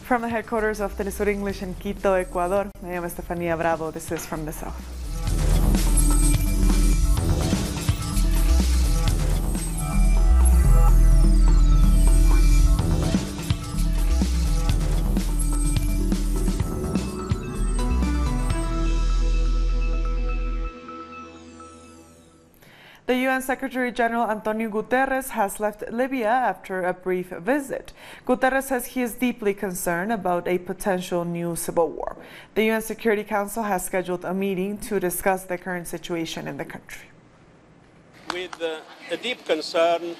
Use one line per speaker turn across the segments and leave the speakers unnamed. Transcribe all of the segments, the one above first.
From the headquarters of Telesur English in Quito, Ecuador, I am Estefanía Bravo. This is From the South. The UN Secretary-General Antonio Guterres has left Libya after a brief visit. Guterres says he is deeply concerned about a potential new civil war. The UN Security Council has scheduled a meeting to discuss the current situation in the country.
With a deep concern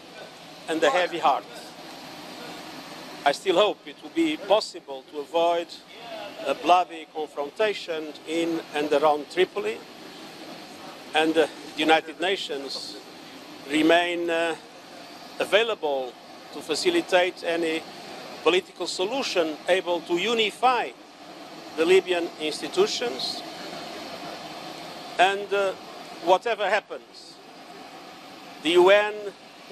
and a heavy heart, I still hope it will be possible to avoid a bloody confrontation in and around Tripoli, and the United Nations remain available to facilitate any political solution able to unify the Libyan institutions. And whatever happens, the UN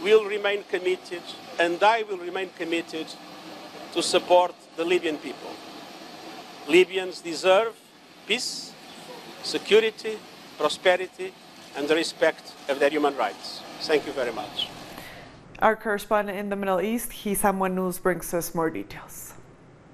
will remain committed, and I will remain committed to support the Libyan people. Libyans deserve peace, security, prosperity, and the respect of their human rights. Thank you very much.
Our correspondent in the Middle East, Hisam Wanous, brings us more details.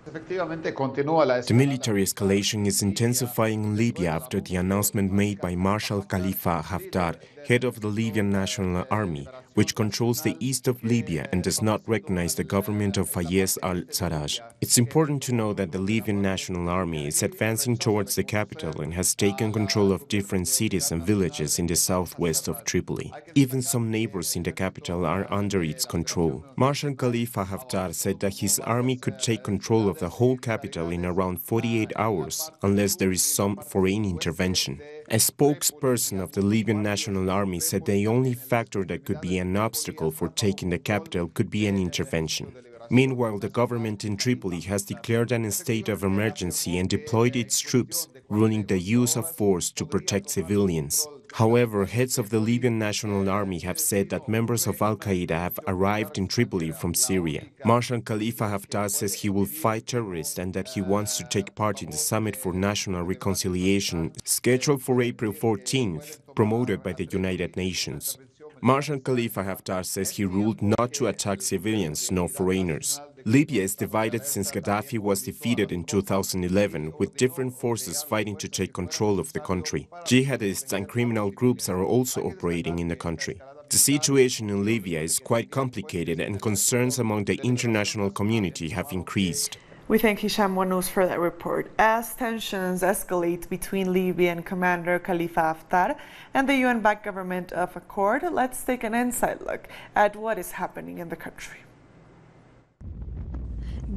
The military escalation is intensifying in Libya after the announcement made by Marshal Khalifa Haftar, head of the Libyan National Army, which controls the east of Libya and does not recognize the government of Fayez al-Sarraj. It's important to know that the Libyan National Army is advancing towards the capital and has taken control of different cities and villages in the southwest of Tripoli. Even some neighbors in the capital are under its control. Marshal Khalifa Haftar said that his army could take control of the whole capital in around 48 hours, unless there is some foreign intervention. A spokesperson of the Libyan National Army said the only factor that could be an obstacle for taking the capital could be an intervention. Meanwhile, the government in Tripoli has declared a state of emergency and deployed its troops, ruling the use of force to protect civilians. However, heads of the Libyan National Army have said that members of Al-Qaeda have arrived in Tripoli from Syria. Marshal Khalifa Haftar says he will fight terrorists and that he wants to take part in the Summit for National Reconciliation, scheduled for April 14th, promoted by the United Nations. Marshal Khalifa Haftar says he ruled not to attack civilians nor foreigners. Libya is divided since Gaddafi was defeated in 2011, with different forces fighting to take control of the country. Jihadists and criminal groups are also operating in the country. The situation in Libya is quite complicated and concerns among the international community have increased.
We thank Hisam Wanous for that report. As tensions escalate between Libyan Commander Khalifa Haftar and the UN-backed government of Accord, let's take an inside look at what is happening in the country.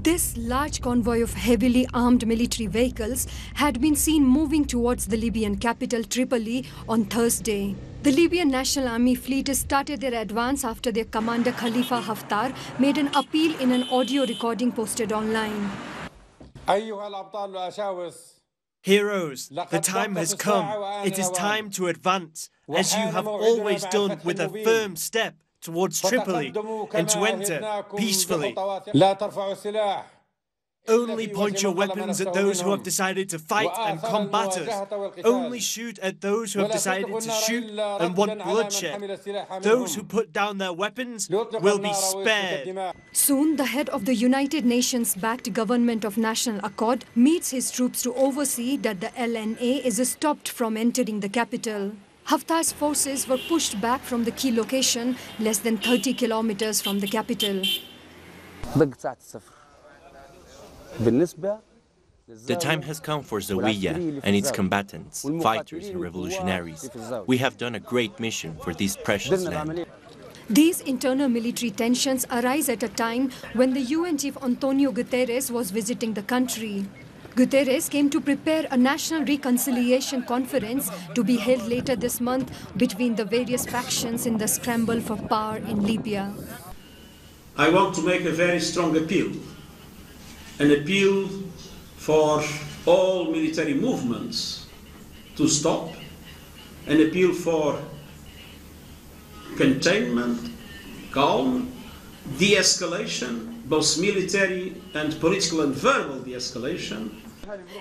This large convoy of heavily armed military vehicles had been seen moving towards the Libyan capital Tripoli on Thursday. The Libyan National Army fleet started their advance after their commander Khalifa Haftar made an appeal in an audio recording posted online.
Heroes, the time has come. It is time to advance, as you have always done, with a firm step towards Tripoli and to enter peacefully. Only point your weapons at those who have decided to fight and combat us. Only shoot at those who have decided to shoot and want bloodshed. Those who put down their weapons will be spared.
Soon, the head of the United Nations-backed Government of National Accord meets his troops to oversee that the LNA is stopped from entering the capital. Haftar's forces were pushed back from the key location, less than 30 kilometers from the capital.
The time has come for Zawiya and its combatants, fighters and revolutionaries. We have done a great mission for this precious land.
These internal military tensions arise at a time when the UN chief Antonio Guterres was visiting the country. Guterres came to prepare a national reconciliation conference to be held later this month between the various factions in the scramble for power in Libya.
I want to make a very strong appeal. An appeal for all military movements to stop, an appeal for containment, calm, de-escalation, both military and political and verbal de-escalation.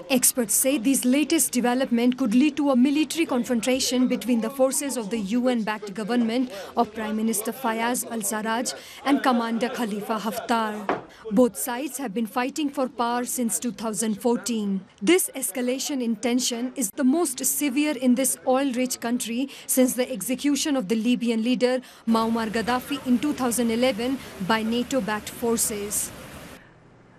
Experts say this latest development could lead to a military confrontation between the forces of the UN-backed government of Prime Minister Fayez al-Sarraj and Commander Khalifa Haftar. Both sides have been fighting for power since 2014. This escalation in tension is the most severe in this oil-rich country since the execution of the Libyan leader Muammar Gaddafi in 2011 by NATO-backed forces.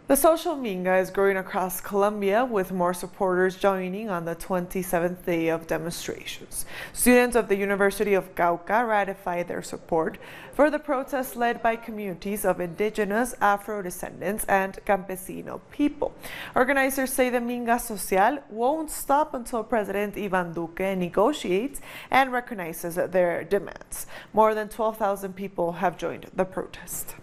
The social minga is growing across Colombia, with more supporters joining on the 27th day of demonstrations. Students of the University of Cauca ratified their support for the protest led by communities of indigenous, Afro-descendants, and campesino people. Organizers say the Minga Social won't stop until President Iván Duque negotiates and recognizes their demands. More than 12,000 people have joined the protest.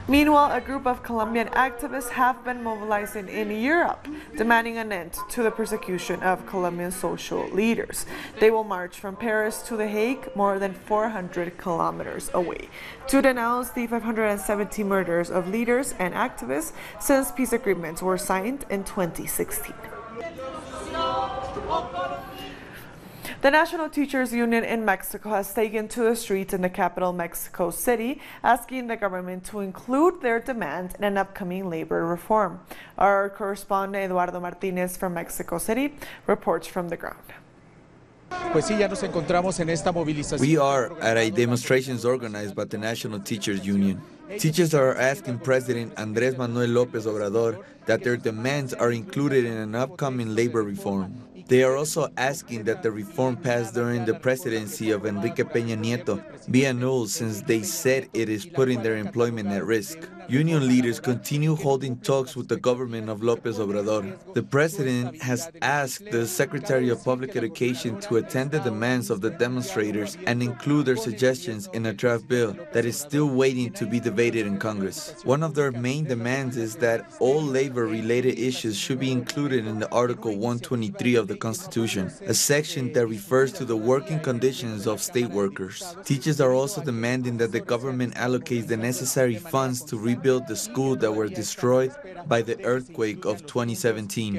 Meanwhile, a group of Colombian activists have been mobilizing in Europe, demanding an end to the persecution of Colombian social leaders. They will march from Paris to The Hague, more than 400 kilometers away, to denounce the 570 murders of leaders and activists since peace agreements were signed in 2016. The National Teachers Union in Mexico has taken to the streets in the capital, Mexico City, asking the government to include their demand in an upcoming labor reform. Our correspondent Eduardo Martinez from Mexico City reports from the ground.
We are at a demonstrations organized by the National Teachers Union. Teachers are asking President Andrés Manuel López Obrador that their demands are included in an upcoming labor reform. They are also asking that the reform passed during the presidency of Enrique Peña Nieto be annulled, since they said it is putting their employment at risk. Union leaders continue holding talks with the government of López Obrador. The president has asked the Secretary of Public Education to attend the demands of the demonstrators and include their suggestions in a draft bill that is still waiting to be debated in Congress. One of their main demands is that all labor-related issues should be included in the Article 123 of the Constitution, a section that refers to the working conditions of state workers. Teachers are also demanding that the government allocates the necessary funds to rebuild the schools that were destroyed by the earthquake of 2017.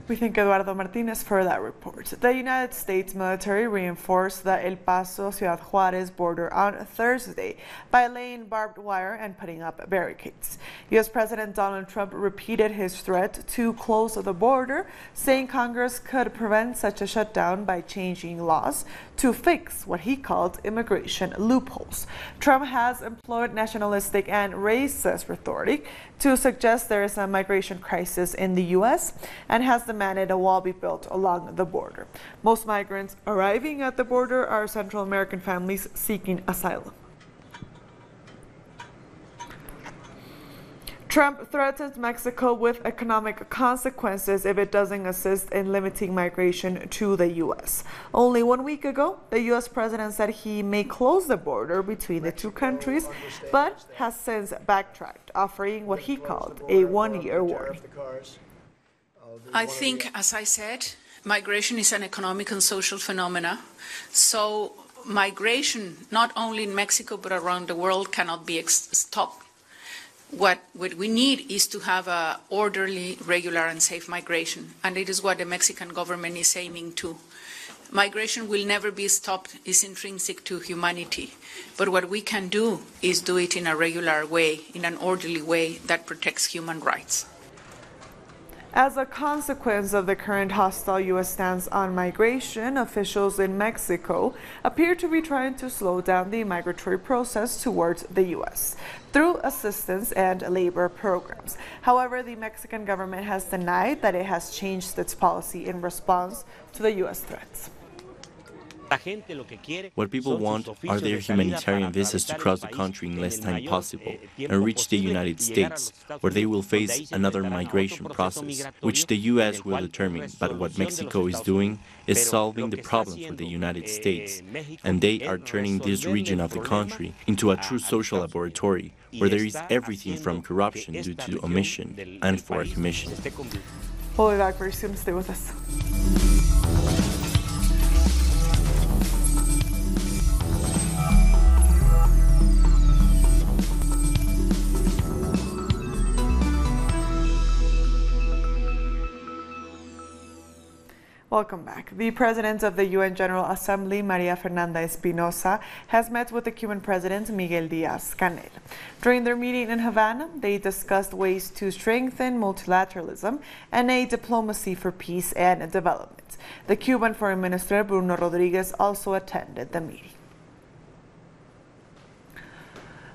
We thank Eduardo Martinez for that report. The United States military reinforced the El Paso-Ciudad Juárez border on Thursday by laying barbed wire and putting up barricades. U.S. President Donald Trump repeated his threat to close the border, saying Congress could prevent such a shutdown by changing laws to fix what he called immigration loopholes. Trump has employed nationalistic and racist rhetoric to suggest there is a migration crisis in the U.S. and has demanded a wall be built along the border. Most migrants arriving at the border are Central American families seeking asylum. Trump threatens Mexico with economic consequences if it doesn't assist in limiting migration to the U.S. Only 1 week ago, the U.S. president said he may close the border between the two countries, but has since backtracked, offering what he called a one-year warning.
I think, as I said, migration is an economic and social phenomena. So migration, not only in Mexico but around the world, cannot be stopped. What we need is to have an orderly, regular and safe migration, and it is what the Mexican government is aiming to. Migration will never be stopped, it's intrinsic to humanity, but what we can do is do it in a regular way, in an orderly way that protects human rights.
As a consequence of the current hostile U.S. stance on migration, officials in Mexico appear to be trying to slow down the migratory process towards the U.S. through assistance and labor programs. However, the Mexican government has denied that it has changed its policy in response to the U.S. threats.
What people want are their humanitarian visas to cross the country in less time possible and reach the United States, where they will face another migration process, which the U.S. will determine. But what Mexico is doing is solving the problem for the United States, and they are turning this region of the country into a true social laboratory, where there is everything from corruption due to omission and for a commission.
We'll be back very soon. Stay with us. Welcome back. The President of the UN General Assembly, Maria Fernanda Espinosa, has met with the Cuban President, Miguel Diaz-Canel. During their meeting in Havana, they discussed ways to strengthen multilateralism and a diplomacy for peace and development. The Cuban Foreign Minister, Bruno Rodriguez, also attended the meeting.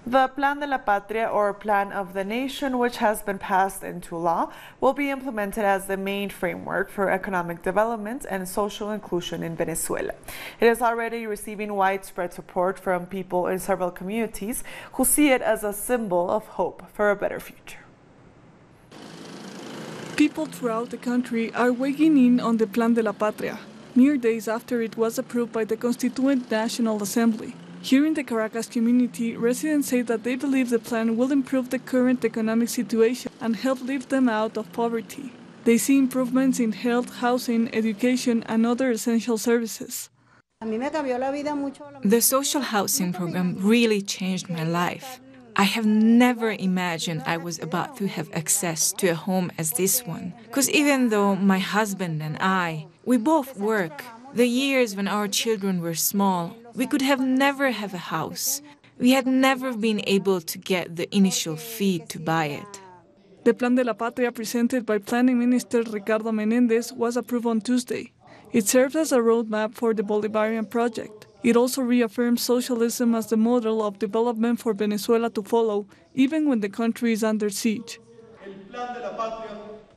The Plan de la Patria, or Plan of the Nation, which has been passed into law, will be implemented as the main framework for economic development and social inclusion in Venezuela. It is already receiving widespread support from people in several communities who see it as a symbol of hope for a better future.
People throughout the country are weighing in on the Plan de la Patria, mere days after it was approved by the Constituent National Assembly. Here in the Caracas community, residents say that they believe the plan will improve the current economic situation and help lift them out of poverty. They see improvements in health, housing, education, and other essential services.
The social housing program really changed my life. I have never imagined I was about to have access to a home as this one. Because even though my husband and we both work, the years when our children were small, we could have never have a house. We had never been able to get the initial fee to buy it.
The Plan de la Patria presented by Planning Minister Ricardo Menéndez was approved on Tuesday. It serves as a roadmap for the Bolivarian project. It also reaffirms socialism as the model of development for Venezuela to follow, even when the country is under siege.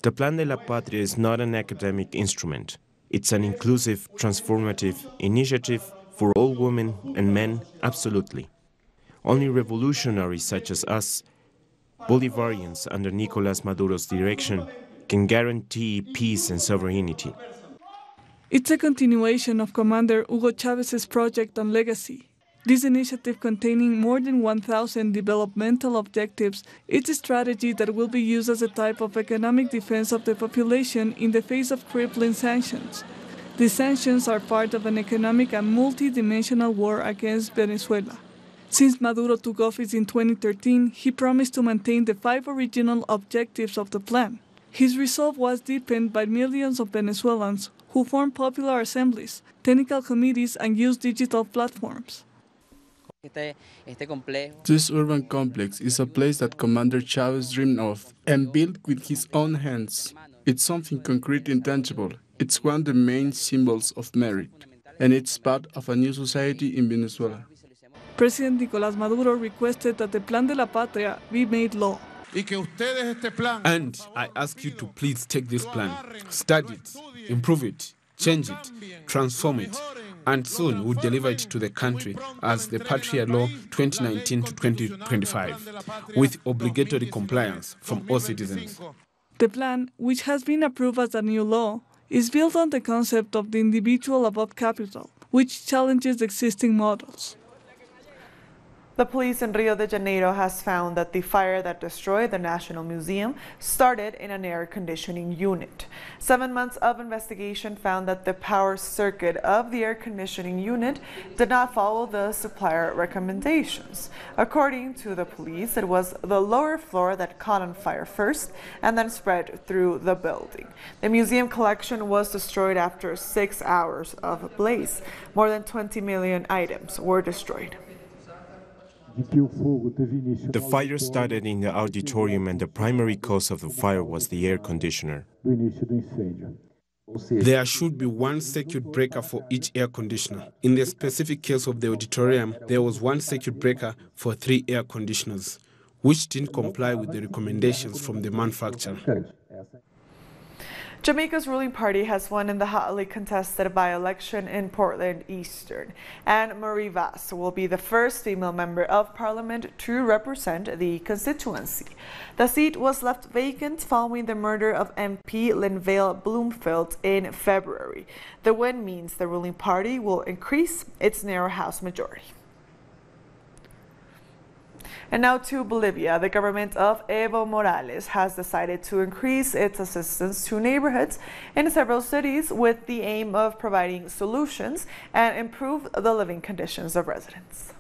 The Plan de la Patria is not an academic instrument. It's an inclusive, transformative initiative for all women and men, absolutely. Only revolutionaries such as us, Bolivarians under Nicolás Maduro's direction, can guarantee peace and sovereignty.
It's a continuation of Commander Hugo Chávez's project on legacy. This initiative, containing more than 1,000 developmental objectives, is a strategy that will be used as a type of economic defense of the population in the face of crippling sanctions. These sanctions are part of an economic and multi-dimensional war against Venezuela. Since Maduro took office in 2013, he promised to maintain the 5 original objectives of the plan. His resolve was deepened by millions of Venezuelans who formed popular assemblies, technical committees, and used digital platforms.
This urban complex is a place that Commander Chávez dreamed of and built with his own hands. It's something concrete and tangible. It's one of the main symbols of merit, and it's part of a new society in Venezuela.
President Nicolás Maduro requested that the Plan de la Patria be made law.
And I ask you to please take this plan, study it, improve it, change it, transform it, and soon we'll deliver it to the country as the Patria Law 2019 to 2025, with obligatory compliance from all citizens.
The plan, which has been approved as a new law, is built on the concept of the individual above capital, which challenges existing models.
The police in Rio de Janeiro has found that the fire that destroyed the National Museum started in an air conditioning unit. 7 months of investigation found that the power circuit of the air conditioning unit did not follow the supplier recommendations. According to the police, it was the lower floor that caught on fire first and then spread through the building. The museum collection was destroyed after 6 hours of blaze. More than 20 million items were destroyed.
The fire started in the auditorium, and the primary cause of the fire was the air conditioner.
There should be one circuit breaker for each air conditioner. In the specific case of the auditorium, there was one circuit breaker for 3 air conditioners, which didn't comply with the recommendations from the manufacturer.
Jamaica's ruling party has won in the hotly contested by-election in Portland Eastern, and Marie Vass will be the first female member of parliament to represent the constituency. The seat was left vacant following the murder of MP Linvale Bloomfield in February. The win means the ruling party will increase its narrow House majority. And now to Bolivia. The government of Evo Morales has decided to increase its assistance to neighborhoods in several cities with the aim of providing solutions and improve the living conditions of residents.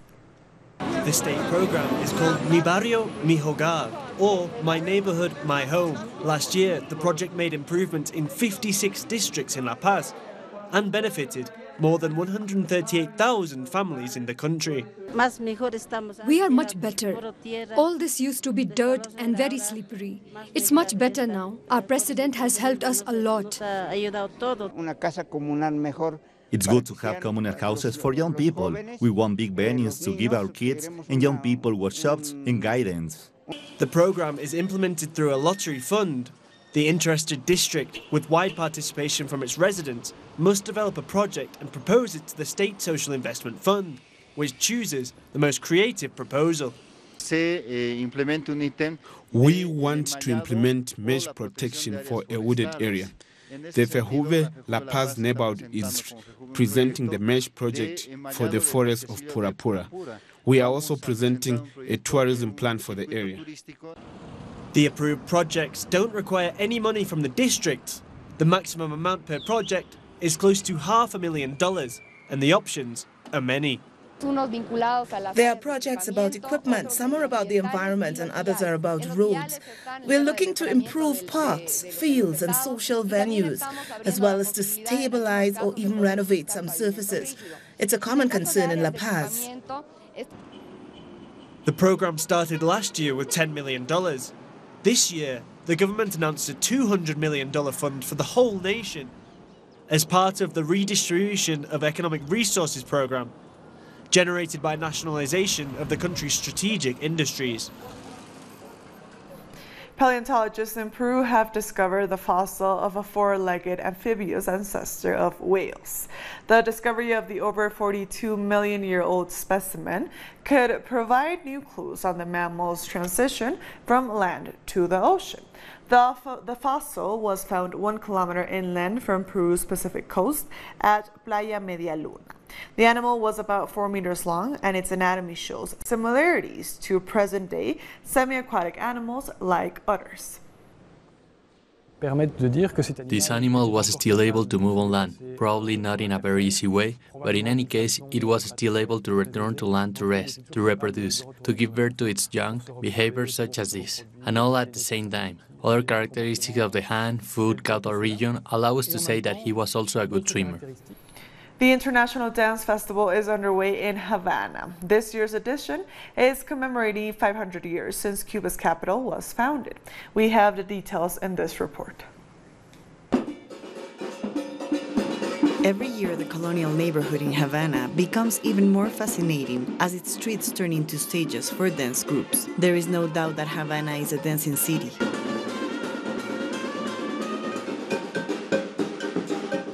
The state program is called Mi Barrio, Mi Hogar, or My Neighborhood, My Home. Last year, the project made improvements in 56 districts in La Paz, and benefited more than 138,000 families in the country.
We are much better. All this used to be dirt and very slippery. It's much better now. Our president has helped us a lot.
It's good to have communal houses for young people. We want big venues to give our kids and young people workshops and guidance.
The program is implemented through a lottery fund. The interested district, with wide participation from its residents, must develop a project and propose it to the State Social Investment Fund, which chooses the most creative proposal.
We want to implement mesh protection for a wooded area. The Fehuve La Paz neighborhood is presenting the mesh project for the forest of Purapura. We are also presenting a tourism plan for the area.
The approved projects don't require any money from the district. The maximum amount per project is close to $500,000, and the options are many.
There are projects about equipment, some are about the environment and others are about roads. We're looking to improve parks, fields and social venues, as well as to stabilize or even renovate some surfaces. It's a common concern in La Paz.
The program started last year with $10 million. This year, the government announced a $200 million fund for the whole nation as part of the Redistribution of Economic Resources program, generated by nationalization of the country's strategic industries.
Paleontologists in Peru have discovered the fossil of a four-legged amphibious ancestor of whales. The discovery of the over 42-million-year-old specimen could provide new clues on the mammal's transition from land to the ocean. The fossil was found 1 kilometer inland from Peru's Pacific coast at Playa Media Luna. The animal was about 4 meters long, and its anatomy shows similarities to present-day semi-aquatic animals like otters.
This animal was still able to move on land, probably not in a very easy way, but in any case, it was still able to return to land to rest, to reproduce, to give birth to its young, behaviors such as this, and all at the same time. Other characteristics of the hand, foot, caudal region allow us to say that he was also a good swimmer.
The International Dance Festival is underway in Havana. This year's edition is commemorating 500 years since Cuba's capital was founded. We have the details in this report.
Every year, the colonial neighborhood in Havana becomes even more fascinating as its streets turn into stages for dance groups. There is no doubt that Havana is a dancing city.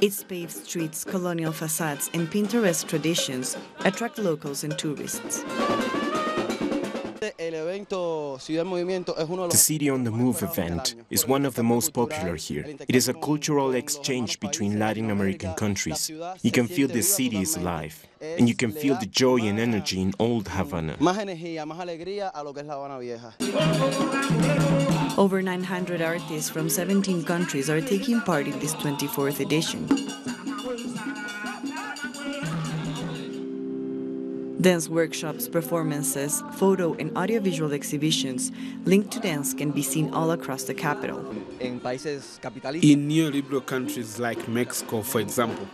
Its paved streets, colonial facades, and Pinterest traditions attract locals and tourists.
The City on the Move event is one of the most popular here. It is a cultural exchange between Latin American countries. You can feel the city is alive, and you can feel the joy and energy in old Havana.
Over 900 artists from 17 countries are taking part in this 24th edition. Dance workshops, performances, photo and audiovisual exhibitions linked to dance can be seen all across the capital.
In neoliberal countries like Mexico, for example,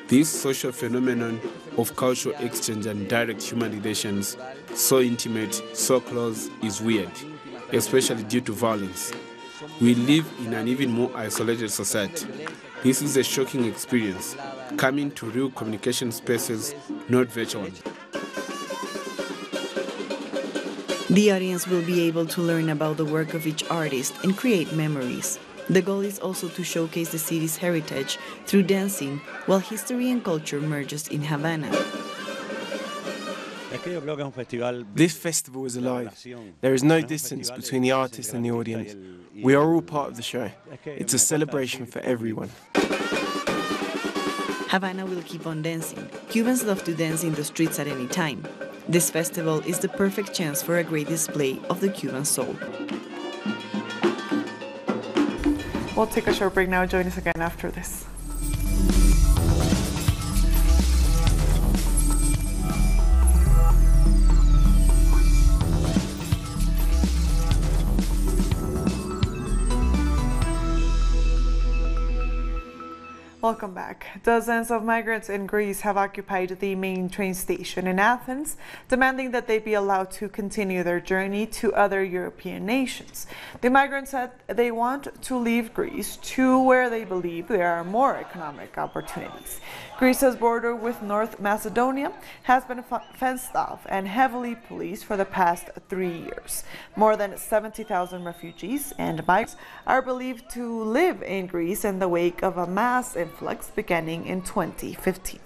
this social phenomenon of cultural exchange and direct human relations, so intimate, so close, is weird, especially due to violence. We live in an even more isolated society. This is a shocking experience, coming to real communication spaces, not virtual.
The audience will be able to learn about the work of each artist and create memories. The goal is also to showcase the city's heritage through dancing, while history and culture merges in Havana.
This festival is alive. There is no distance between the artist and the audience. We are all part of the show. It's a celebration for everyone.
Havana will keep on dancing. Cubans love to dance in the streets at any time. This festival is the perfect chance for a great display of the Cuban soul.
We'll take a short break now. Join us again after this. Welcome back. Dozens of migrants in Greece have occupied the main train station in Athens, demanding that they be allowed to continue their journey to other European nations. The migrants said they want to leave Greece to where they believe there are more economic opportunities. Greece's border with North Macedonia has been fenced off and heavily policed for the past 3 years. More than 70,000 refugees and migrants are believed to live in Greece in the wake of a mass influx beginning in 2015.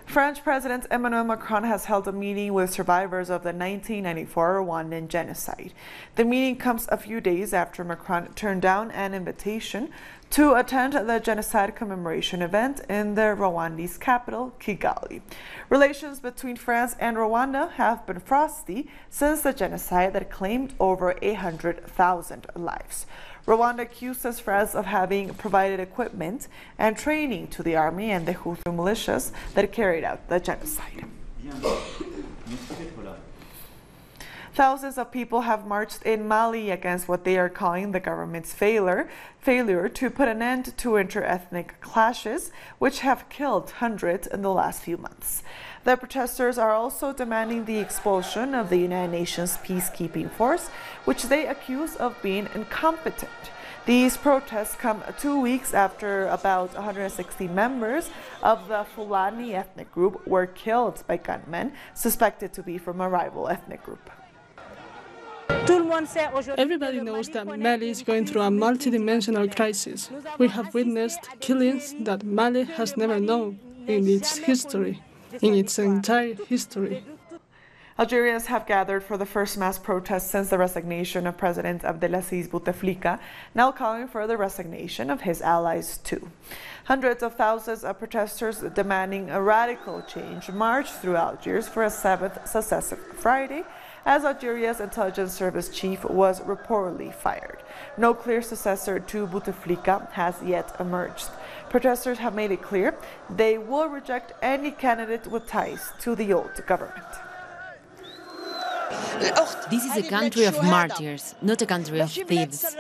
French President Emmanuel Macron has held a meeting with survivors of the 1994 Rwandan genocide. The meeting comes a few days after Macron turned down an invitation to attend the genocide commemoration event in the Rwandese capital, Kigali. Relations between France and Rwanda have been frosty since the genocide that claimed over 100,000 lives. Rwanda accuses France of having provided equipment and training to the army and the Hutu militias that carried out the genocide. Thousands of people have marched in Mali against what they are calling the government's failure to put an end to inter-ethnic clashes, which have killed hundreds in the last few months. The protesters are also demanding the expulsion of the United Nations peacekeeping force, which they accuse of being incompetent. These protests come 2 weeks after about 160 members of the Fulani ethnic group were killed by gunmen suspected to be from a rival ethnic group.
Everybody knows that Mali is going through a multidimensional crisis. We have witnessed killings that Mali has never known in its history, in its entire history.
Algerians have gathered for the first mass protest since the resignation of President Abdelaziz Bouteflika, now calling for the resignation of his allies too. Hundreds of thousands of protesters demanding a radical change marched through Algiers for a seventh successive Friday, as Algeria's intelligence service chief was reportedly fired. No clear successor to Bouteflika has yet emerged. Protesters have made it clear they will reject any candidate with ties to the old government.
This is a country of martyrs, not a country of thieves.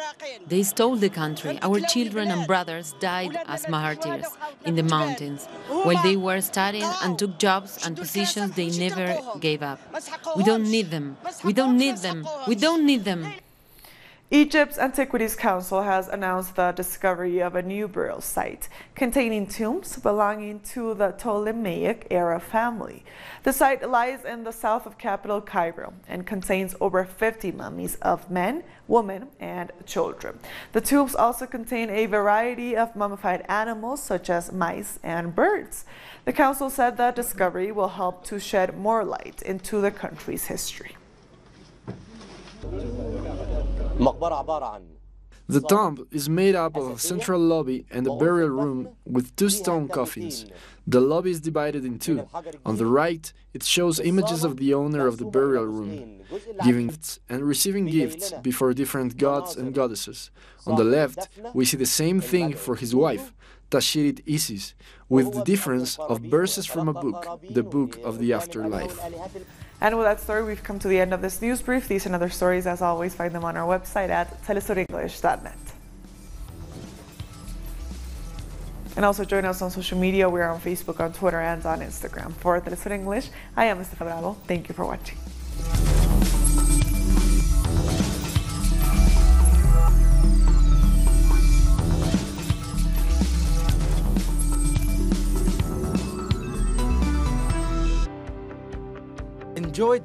They stole the country. Our children and brothers died as martyrs in the mountains, while they were studying and took jobs and positions they never gave up. We don't need them. We don't need them. We don't need them.
Egypt's Antiquities Council has announced the discovery of a new burial site containing tombs belonging to the Ptolemaic-era family. The site lies in the south of capital Cairo and contains over 50 mummies of men, women, and children. The tombs also contain a variety of mummified animals such as mice and birds. The council said the discovery will help to shed more light into the country's history.
The tomb is made up of a central lobby and a burial room with 2 stone coffins. The lobby is divided in 2. On the right, it shows images of the owner of the burial room, giving gifts and receiving gifts before different gods and goddesses. On the left, we see the same thing for his wife, Tashirit Isis, with the difference of verses from a book, the Book of the Afterlife.
And with that story, we've come to the end of this news brief. These and other stories, as always, find them on our website at telesurenglish.net. And also join us on social media. We are on Facebook, on Twitter, and on Instagram. For Telesur English, I am Mr. Bravo. Thank you for watching.
Enjoy